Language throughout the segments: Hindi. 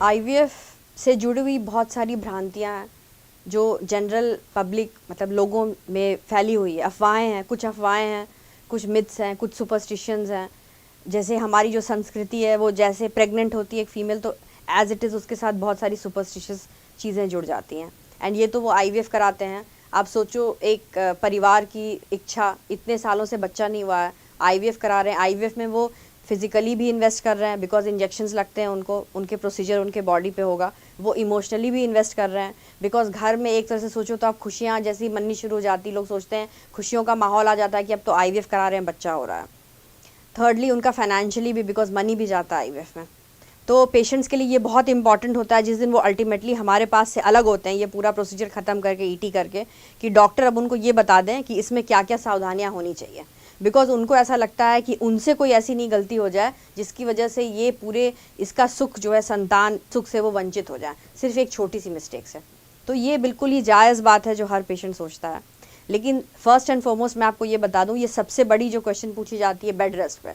आईवीएफ से जुड़ी हुई बहुत सारी भ्रांतियाँ हैं जो जनरल पब्लिक मतलब लोगों में फैली हुई है। अफवाहें हैं, कुछ मिथ्स हैं, कुछ सुपरस्टिशंस हैं। जैसे हमारी जो संस्कृति है वो जैसे प्रेग्नेंट होती है एक फीमेल तो एज इट इज़ उसके साथ बहुत सारी सुपरस्टिशियस चीज़ें जुड़ जाती हैं। एंड ये तो वो आईवीएफ कराते हैं। आप सोचो एक परिवार की इच्छा, इतने सालों से बच्चा नहीं हुआ है, आईवीएफ करा रहे हैं। आईवीएफ में वो फिजिकली भी इन्वेस्ट कर रहे हैं बिकॉज इंजेक्शंस लगते हैं उनको, उनके प्रोसीजर उनके बॉडी पे होगा। वो इमोशनली भी इन्वेस्ट कर रहे हैं बिकॉज घर में एक तरह से सोचो तो आप खुशियाँ जैसी मननी शुरू हो जाती, लोग सोचते हैं खुशियों का माहौल आ जाता है कि अब तो आईवीएफ करा रहे हैं, बच्चा हो रहा है। थर्डली उनका फाइनेंशियली भी बिकॉज मनी भी जाता है आईवीएफ में। तो पेशेंट्स के लिए ये बहुत इंपॉर्टेंट होता है जिस दिन वो अल्टीमेटली हमारे पास से अलग होते हैं, ये पूरा प्रोसीजर ख़त्म करके ईटी करके, कि डॉक्टर अब उनको ये बता दें कि इसमें क्या क्या सावधानियां होनी चाहिए। बिकॉज उनको ऐसा लगता है कि उनसे कोई ऐसी नहीं गलती हो जाए जिसकी वजह से ये पूरे इसका सुख जो है, संतान सुख से वो वंचित हो जाए सिर्फ एक छोटी सी मिस्टेक से। तो ये बिल्कुल ही जायज़ बात है जो हर पेशेंट सोचता है। लेकिन फर्स्ट एंड फॉरमोस्ट मैं आपको ये बता दूं, ये सबसे बड़ी जो क्वेश्चन पूछी जाती है बेड रेस्ट पे,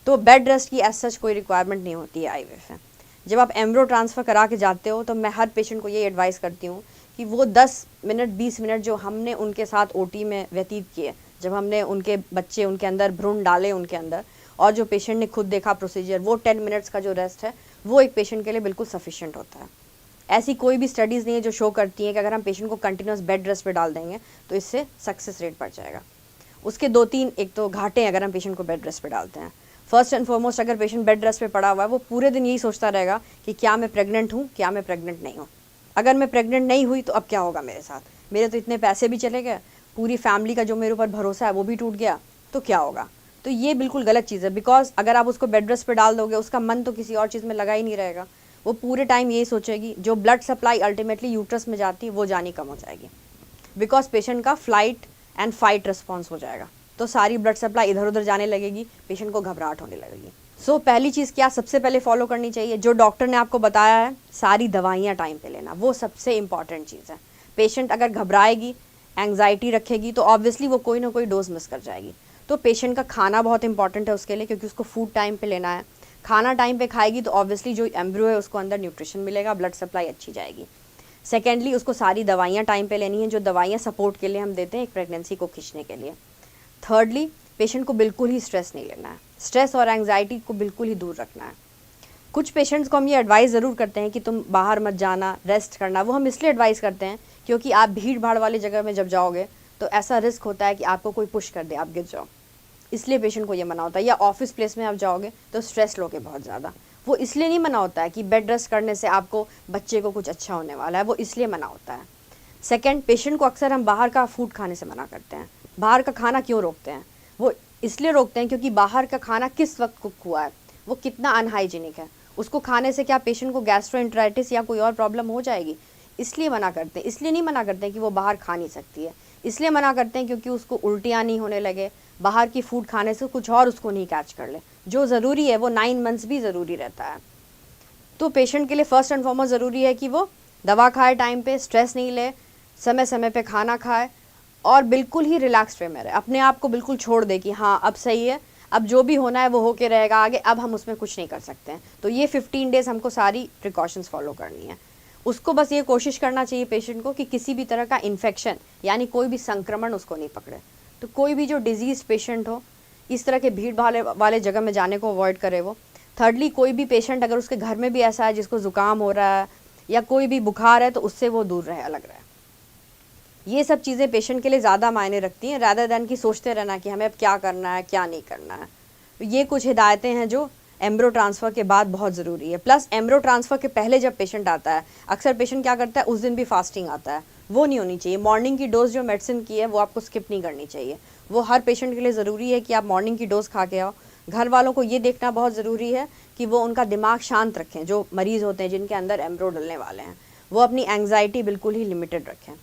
तो बेड रेस्ट की एज सच कोई रिक्वायरमेंट नहीं होती है आईवीएफ में। जब आप एम्ब्रो ट्रांसफ़र करा के जाते हो तो मैं हर पेशेंट को ये एडवाइस करती हूँ कि वो 10 मिनट 20 मिनट जो हमने उनके साथ ओटी में व्यतीत किए, जब हमने उनके बच्चे उनके अंदर भ्रूण डाले उनके अंदर, और जो पेशेंट ने खुद देखा प्रोसीजर, वो 10 मिनट्स का जो रेस्ट है वो एक पेशेंट के लिए बिल्कुल सफिशिएंट होता है। ऐसी कोई भी स्टडीज़ नहीं है जो शो करती हैं कि अगर हम पेशेंट को कंटिन्यूस बेड रेस्ट पे डाल देंगे तो इससे सक्सेस रेट बढ़ जाएगा। उसके 2-3 एक तो घाटे अगर हम पेशेंट को बेड रेस्ट पे डालते हैं। फर्स्ट एंड फॉरमोस्ट, अगर पेशेंट बेड रेस्ट पे पड़ा हुआ है वो पूरे दिन यही सोचता रहेगा कि क्या मैं प्रेग्नेंट हूँ, क्या मैं प्रेग्नेंट नहीं हूँ। अगर मैं प्रेग्नेंट नहीं हुई तो अब क्या होगा मेरे साथ, मेरे तो इतने पैसे भी चले गए, पूरी फैमिली का जो मेरे ऊपर भरोसा है वो भी टूट गया, तो क्या होगा। तो ये बिल्कुल गलत चीज़ है बिकॉज अगर आप उसको बेड रेस्ट पे डाल दोगे उसका मन तो किसी और चीज़ में लगा ही नहीं रहेगा। वो पूरे टाइम यही सोचेगी, जो ब्लड सप्लाई अल्टीमेटली यूट्रस में जाती है वो जानी कम हो जाएगी बिकॉज पेशेंट का फ्लाइट एंड फाइट रिस्पॉन्स हो जाएगा। तो सारी ब्लड सप्लाई इधर उधर जाने लगेगी, पेशेंट को घबराहट होने लगेगी। सो पहली चीज़ क्या सबसे पहले फॉलो करनी चाहिए, जो डॉक्टर ने आपको बताया है सारी दवाइयाँ टाइम पे लेना, वो सबसे इंपॉर्टेंट चीज़ है। पेशेंट अगर घबराएगी, एंग्जाइटी रखेगी तो ऑब्वियसली वो कोई ना कोई डोज मिस कर जाएगी। तो पेशेंट का खाना बहुत इंपॉर्टेंट है उसके लिए, क्योंकि उसको फूड टाइम पे लेना है। खाना टाइम पे खाएगी तो ऑब्वियसली जो एम्ब्रियो है उसको अंदर न्यूट्रिशन मिलेगा, ब्लड सप्लाई अच्छी जाएगी। सेकेंडली उसको सारी दवाइयाँ टाइम पे लेनी है, जो दवाइयाँ सपोर्ट के लिए हम देते हैं एक प्रेगनेंसी को खींचने के लिए। थर्डली पेशेंट को बिल्कुल ही स्ट्रेस नहीं लेना है, स्ट्रेस और एंग्जाइटी को बिल्कुल ही दूर रखना है। कुछ पेशेंट्स को हम ये एडवाइस ज़रूर करते हैं कि तुम बाहर मत जाना, रेस्ट करना। वो हम इसलिए एडवाइस करते हैं क्योंकि आप भीड़ भाड़ वाली जगह में जब जाओगे तो ऐसा रिस्क होता है कि आपको कोई पुश कर दे, आप गिर जाओ, इसलिए पेशेंट को ये मना होता है। या ऑफिस प्लेस में आप जाओगे तो स्ट्रेस लोगे बहुत ज़्यादा, वो इसलिए नहीं मना होता है कि बेड रेस्ट करने से आपको बच्चे को कुछ अच्छा होने वाला है, वो इसलिए मना होता है। सेकेंड, पेशेंट को अक्सर हम बाहर का फूड खाने से मना करते हैं। बाहर का खाना क्यों रोकते हैं, वो इसलिए रोकते हैं क्योंकि बाहर का खाना किस वक्त कुक हुआ है, वो कितना अनहाइजीनिक है, उसको खाने से क्या पेशेंट को गैस्ट्रोएंटेराइटिस या कोई और प्रॉब्लम हो जाएगी, इसलिए मना करते हैं। इसलिए नहीं मना करते हैं कि वो बाहर खा नहीं सकती है, इसलिए मना करते हैं क्योंकि उसको उल्टियाँ नहीं होने लगे, बाहर की फूड खाने से कुछ और उसको नहीं कैच कर ले। जो ज़रूरी है वो 9 मंथ्स भी ज़रूरी रहता है। तो पेशेंट के लिए फर्स्ट एंड फॉरमोस्ट ज़रूरी है कि वो दवा खाए टाइम पे, स्ट्रेस नहीं ले, समय समय पे खाना खाए और बिल्कुल ही रिलैक्स वे में रहे। अपने आप को बिल्कुल छोड़ दे कि हाँ अब सही है, अब जो भी होना है वो होके रहेगा आगे, अब हम उसमें कुछ नहीं कर सकते हैं। तो ये 15 डेज़ हमको सारी प्रिकॉशंस फॉलो करनी है। उसको बस ये कोशिश करना चाहिए पेशेंट को कि किसी भी तरह का इन्फेक्शन यानी कोई भी संक्रमण उसको नहीं पकड़े। तो कोई भी जो डिजीज़ पेशेंट हो, इस तरह के भीड़ वाले जगह में जाने को अवॉइड करे वो। थर्डली, कोई भी पेशेंट अगर उसके घर में भी ऐसा है जिसको ज़ुकाम हो रहा है या कोई भी बुखार है तो उससे वो दूर रहे, अलग रहे। ये सब चीज़ें पेशेंट के लिए ज़्यादा मायने रखती हैं रैदर दैन कि सोचते रहना कि हमें अब क्या करना है क्या नहीं करना है। तो ये कुछ हिदायतें हैं जो एम्ब्रो ट्रांसफ़र के बाद बहुत ज़रूरी है। प्लस एम्ब्रो ट्रांसफ़र के पहले जब पेशेंट आता है, अक्सर पेशेंट क्या करता है उस दिन भी फास्टिंग आता है, वो नहीं होनी चाहिए। मॉर्निंग की डोज जो मेडिसिन की है वो आपको स्किप नहीं करनी चाहिए। वो हर पेशेंट के लिए ज़रूरी है कि आप मॉर्निंग की डोज खा के आओ। घर वालों को ये देखना बहुत ज़रूरी है कि वो उनका दिमाग शांत रखें। जो मरीज़ होते हैं जिनके अंदर एम्ब्रो डलने वाले हैं, वो अपनी एंग्जाइटी बिल्कुल ही लिमिटेड रखें।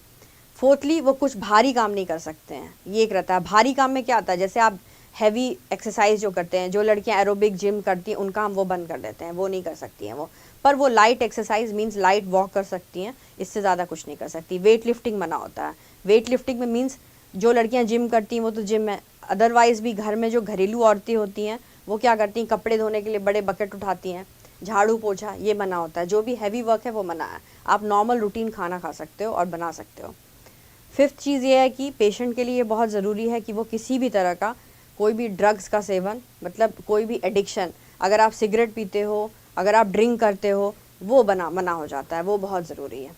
फोर्थली, वो कुछ भारी काम नहीं कर सकते हैं। ये एक रहता है भारी काम में क्या आता है, जैसे आप हैवी एक्सरसाइज जो करते हैं, जो लड़कियां एरोबिक जिम करती हैं उनका हम वो बंद कर देते हैं, वो नहीं कर सकती हैं वो। पर वो light exercise means light walk कर सकती हैं, इससे ज़्यादा कुछ नहीं कर सकती। वेट लिफ्टिंग मना होता है। वेट लिफ्टिंग में मींस जो लड़कियां जिम करती हैं वो तो जिम में, अदरवाइज़ भी घर में जो घरेलू औरतें होती हैं वो क्या करती हैं, कपड़े धोने के लिए बड़े बकेट उठाती हैं, झाड़ू पोछा ये मना होता है, जो भी हैवी वर्क है वो मना है। आप नॉर्मल रूटीन खाना खा सकते हो और बना सकते हो। 5th चीज़ ये है कि पेशेंट के लिए बहुत ज़रूरी है कि वो किसी भी तरह का कोई भी ड्रग्स का सेवन, मतलब कोई भी एडिक्शन, अगर आप सिगरेट पीते हो, अगर आप ड्रिंक करते हो, वो मना हो जाता है, वो बहुत ज़रूरी है।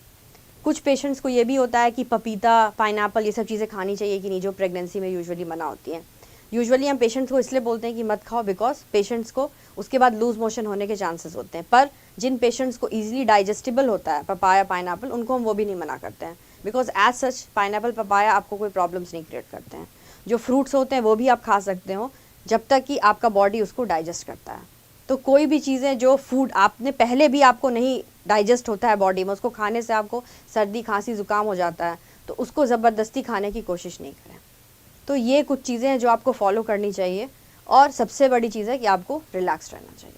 कुछ पेशेंट्स को ये भी होता है कि पपीता, पाइनएप्पल ये सब चीज़ें खानी चाहिए कि नहीं, जो प्रेगनेंसी में यूजुअली मना होती हैं। यूजुअली हम पेशेंट्स को इसलिए बोलते हैं कि मत खाओ बिकॉज पेशेंट्स को उसके बाद लूज मोशन होने के चांसेस होते हैं। पर जिन पेशेंट्स को ईजिली डाइजेस्टिबल होता है पपाया, पाइनएप्पल, उनको हम वो भी नहीं मना करते हैं, because as such pineapple, papaya आपको कोई प्रॉब्लम्स नहीं क्रिएट करते हैं। जो फ्रूट्स होते हैं वो भी आप खा सकते हो जब तक कि आपका बॉडी उसको डाइजेस्ट करता है। तो कोई भी चीज़ें जो फूड आपने पहले भी आपको नहीं डाइजेस्ट होता है बॉडी में, उसको खाने से आपको सर्दी, खांसी, ज़ुकाम हो जाता है, तो उसको ज़बरदस्ती खाने की कोशिश नहीं करें। तो ये कुछ चीज़ें हैं जो आपको फॉलो करनी चाहिए, और सबसे बड़ी चीज़ है कि आपको रिलैक्स रहना चाहिए।